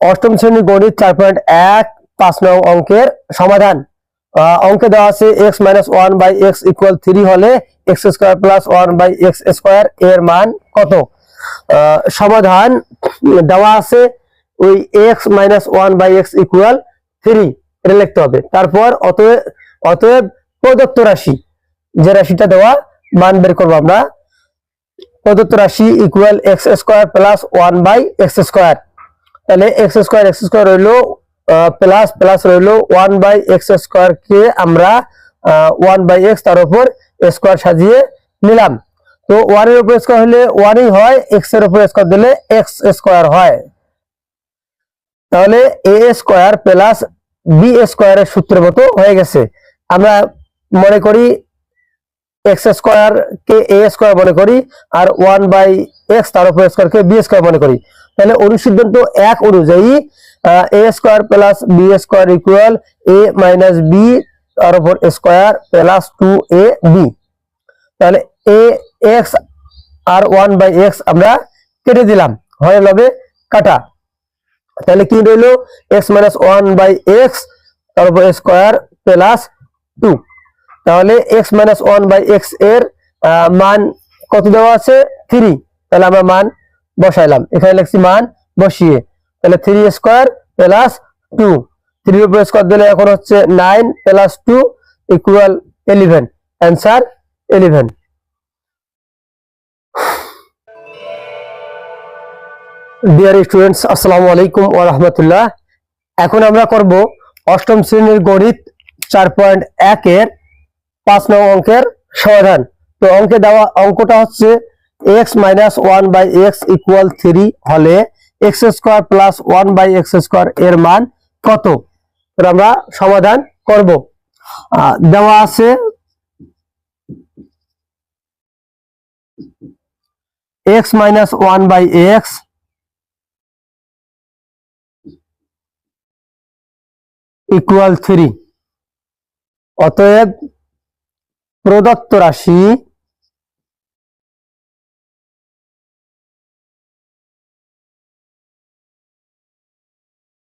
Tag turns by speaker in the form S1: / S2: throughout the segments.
S1: অষ্টম শ্রেণী গণিত 4.1 5 নং অঙ্কের সমাধান। অঙ্কে দেওয়া আছে x-1/x = 3 হলে x² + 1/x² এর মান কত। সমাধান দেওয়া আছে ওই x-1/x = 3 এটা লিখতে হবে। তারপর অতএব প্রদত্ত রাশি, যে রাশিটা দেওয়া মান বের করব আমরা। প্রদত্ত রাশি ইকুয়াল x² + 1/x²। তাহলে x² রইলো প্লাস প্লাস রইলো 1/x² কে আমরা 1/x তার উপর স্কয়ার সাজিয়ে নিলাম। তো 1 এর উপর স্কয়ার হলে 1 ই হয়, x এর উপর স্কয়ার দিলে x² হয়। তাহলে a² প্লাস b² এর সূত্রের মতো হয়ে গেছে। আমরা মনে করি x² কে a² মনে করি আর 1/x তার উপর স্কয়ার কে b² মনে করি। তাহলে অনুসিদ্ধান্ত 1 অনুযায়ী a² plus b² equal a minus b তার উপর স্কয়ার প্লাস 2ab। তাহলে ax আর 1/x আমরা কেটে দিলাম, হয়ে যাবে কাটা। তাহলে কি রইলো x মাইনাস 1/x তার উপর স্কয়ার প্লাস 2। তাহলে x মাইনাস 1/x এর মান কত দেওয়া আছে 3। তাহলে আমরা মান বসাইলাম, এখানে লিখছি মান বসিয়ে। তাহলে 3² প্লাস 2, 3 এর উপর স্কয়ার দিলে এখন হচ্ছে 9 plus 2 equal 11। Answer 11। Dear students, আসসালামু আলাইকুম ওয়া রাহমাতুল্লাহ। এখন আমরা করব অষ্টম শ্রেণীর গণিত 4.1 এর 5 নং অঙ্কের সমাধান। তো অঙ্কে দেওয়া অঙ্কটা হচ্ছে x-1/x = 3 হলে x² + 1/x² এর মান কত। তো আমরা সমাধান করব। দেওয়া আছে x-1/x = 3। অতএব প্রদত্ত রাশি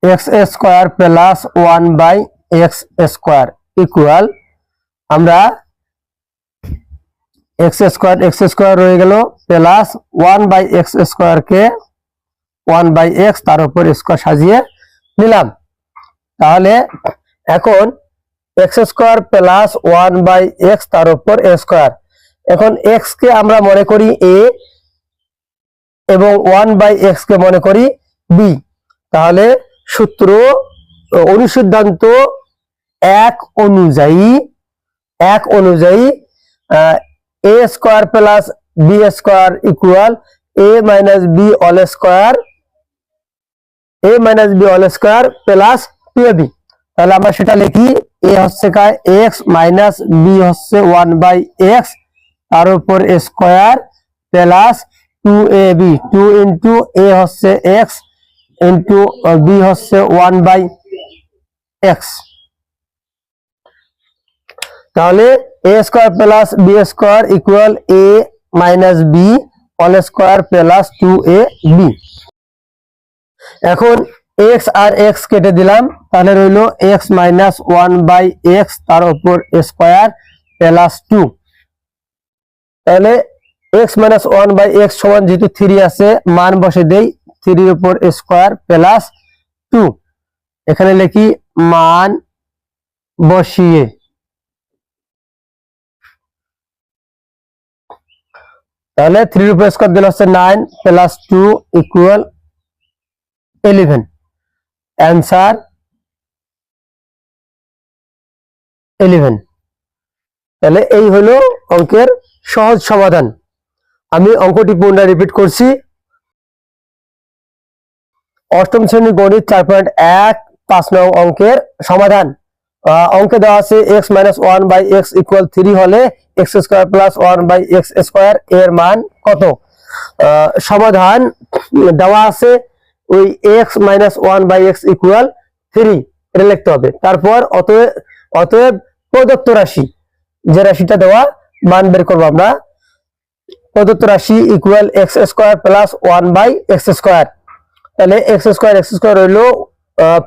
S1: x² + 1/x² ইকুয়াল, আমরা x² রয়ে গেল প্লাস 1/x² কে 1/x তার উপর স্কয়ার সাজিয়ে নিলাম। তাহলে এখন x² প্লাস 1/x তার উপর স্কয়ার। এখন x কে আমরা মনে করি a এবং 1/x কে মনে করি b। তাহলে সূত্র অনুসিদ্ধান্ত 1 অনুযায়ী a² plus b² equal a minus b whole square plus 2ab। তাহলে আমরা সেটা লিখি, a হচ্ছে x মাইনাস b হচ্ছে 1/x তার উপর square plus 2ab। 2 into a হচ্ছে x ইন্টু b হচ্ছে 1/x। তাহলে a² plus b² equal a minus b whole square plus 2ab। এখন x আর x কেটে দিলাম, তাহলে রইলো x মাইনাস 1/x তার উপর স্কয়ার প্লাস 2। তাহলে x মাইনাস 1/x সমান যেহেতু 3 আছে, মান বসে দেই, 3 এর উপর স্কয়ার প্লাস 2। এখানে লিখি মান বসিয়ে। তাহলে 3 এর উপর স্কয়ার দিলে হচ্ছে 9 প্লাস 2 ইকুয়াল 11। অ্যান্সার 11। তাহলে এই হলো অঙ্কের সহজ সমাধান। আমি অঙ্কটি পুনরায় রিপিট করছি। অষ্টম শ্রেণী গণিত 4.1 5 নং অঙ্কের সমাধান। অঙ্কে দেওয়া আছে x-1/x = 3 হলে x² + 1/x² এর মান কত। সমাধান দেওয়া আছে ওই x-1/x = 3 এটা লিখতে হবে। তারপর অতএব প্রদত্ত রাশি, যে রাশিটা দেওয়া মান বের করব আমরা। প্রদত্ত রাশি ইকুয়াল x² + 1/x²। তাহলে এক্স স্কোয়ার রইলো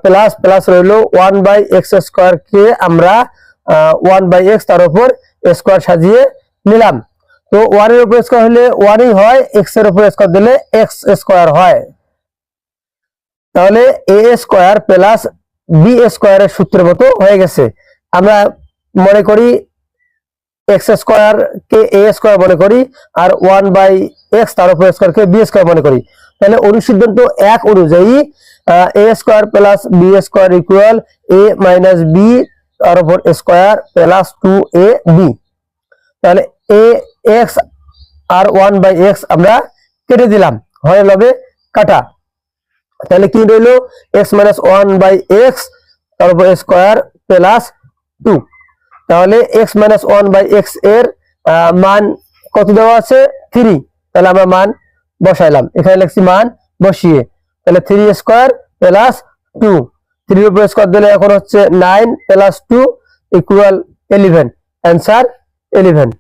S1: প্লাস প্লাস রইলো 1/x² কে আমরা 1/x তার উপর স্কোয়ার সাজিয়ে নিলাম। তো 1 এর উপর স্কোয়ার হলে 1ই হয়, x এর উপর স্কোয়ার দিলে x² হয়। তাহলে a² প্লাস b² এর সূত্রের মতো হয়ে গেছে। আমরা মনে করি x² কে a² মনে করি আর 1/x তার উপর স্কোয়ার কে b² মনে করি। তাহলে অনুসিদ্ধান্ত 1 অনুযায়ী a² plus b² equal a minus b তার উপর স্কোয়ার প্লাস 2ab। তাহলে ax আর 1/x আমরা কেটে দিলাম, হয়ে যাবে কাটা। তাহলে কি রইল x মাইনাস 1/x তার উপর স্কোয়ার প্লাস 2। তাহলে x মাইনাস 1/x এর মান কত দেওয়া আছে 3। তাহলে আমরা মান বসাইলাম, এখানে লিখছি মান বসিয়ে। তাহলে 3² প্লাস 2, 3 এর উপর স্কোয়ার দিলে এখন হচ্ছে 9 প্লাস 2 ইকুয়াল 11, অ্যান্সার 11।